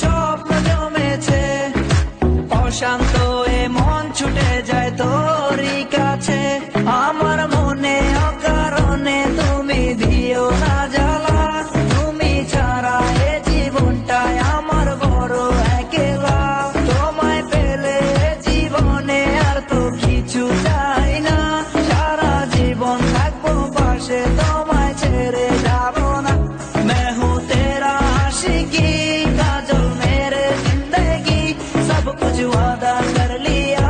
স্বপ্ন জমেছে, অশান্ত এ মন ছুটে যায় তোরই কাছে। আমার মনে অকারণে তুমি দিও না জ্বালা, তুমি ছাড়া এ জীবনটাই আমার বড় একলা। তোমায় পেলে জীবনে আর তো কিছু চাই না, সারা জীবন থাকবো পাশে, তোমায় ছেড়ে যাবো না। मैं हूँ तेरा आशिकी, काजल मेरे जिंदगी, सब कुछ वादा कर लिया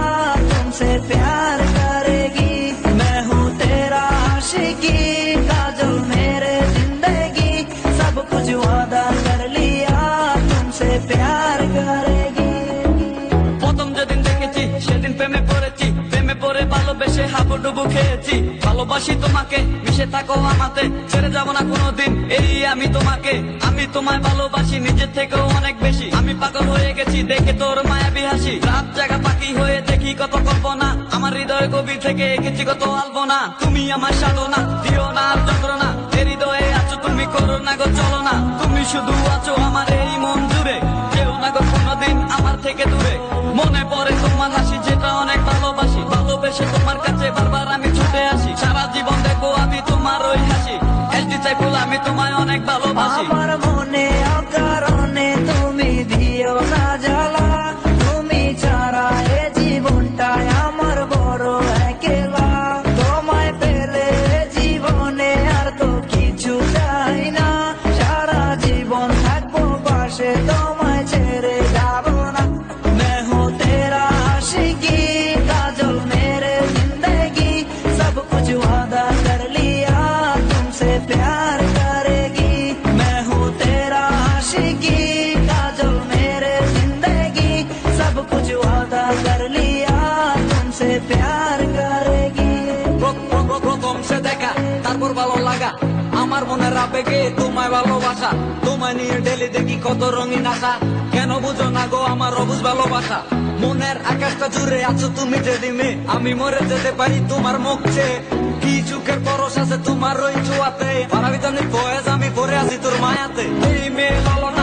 तुमसे प्यार करेगी। मैं हूँ तेरा आशिकी, काजल मेरे जिंदगी, सब कुछ वादा कर लिया तुमसे प्यार करेगी। প্রথম যেদিন দেখেছি সেদিন প্রেমে পড়েছি, প্রেমে পড়ে ভালোবেসে হাবুডুবু খেয়েছি। ভালোবাসি তোমাকে, মিশে থাকো আমাতে, ছেড়ে যাব না কোনোদিন এই আমি তোমাকে। আমি তোমায় ভালোবাসি নিজের থেকেও অনেক বেশি, আমি পাগল হয়ে গেছি দেখে তোর মায়াবী হাসি। রাত জাগা পাখি হয়ে দেখি কত কল্পনা, আমার হৃদয় গভীর থেকে এঁকেছি কত আলপনা। তুমি আমার সাধনা, দিও না আর যন্ত্রণা, এ হৃদয়ে আছো তুমি, করো না গো চলো না। তুমি শুধু আছো আমার এই মন জুড়ে, কেউ না গো কোনোদিন আমার থেকে দূরে। মনে পড়ে তোমার হাসি যেটা অনেক ভালোবাসি, ভালোবেসে তোমার কাছে বারবার আমি ছুটে আসি। সারা জীবন দেখো আমি তোমার ওই হাসি, এসডি চাই ফুল আমি তোমায় অনেক ভালোবাসি। আমার মনে অকারণে তুমি দিও না জ্বালা, তুমি ছাড়া এ জীবনটাই আমার বড় একলা। তোমায় পেলে জীবনে আর তো কিছু চাই না, সারা জীবন থাকবো পাশে, তোমায় ছেড়ে যাবো না। मैं हूँ तेरा आशिकी, काजल मेरे जिंदगी, सब कुछ वादा कर लिया तुमसे प्यार करेगी। मैं हूँ तेरा आशिकी, काजल मेरे जिंदगी, सब कुछ वादा कर लिया तुमसे प्यार करेगी। প্রথম সে দেখা তারপর ভালো লাগা, আমার মনের আবেগে তোমায় ভালোবাসা। তোমায় নিয়ে ডেলি দেখি কত রঙিন আশা, কেন বুঝো না গো আমার অবুঝ ভালোবাসা। মনের আকাশটা জুড়ে আছো তুমি যে দিমে, আমি মরে যেতে পারি তোমার মুখ চেয়ে। কি চোখের পরশ আছে তোমার ওই ছোঁয়াতে, পারাবিতানি ফয়েজ আমি পরে আছি তোর মায়াতে। এই মেয়ে লালনা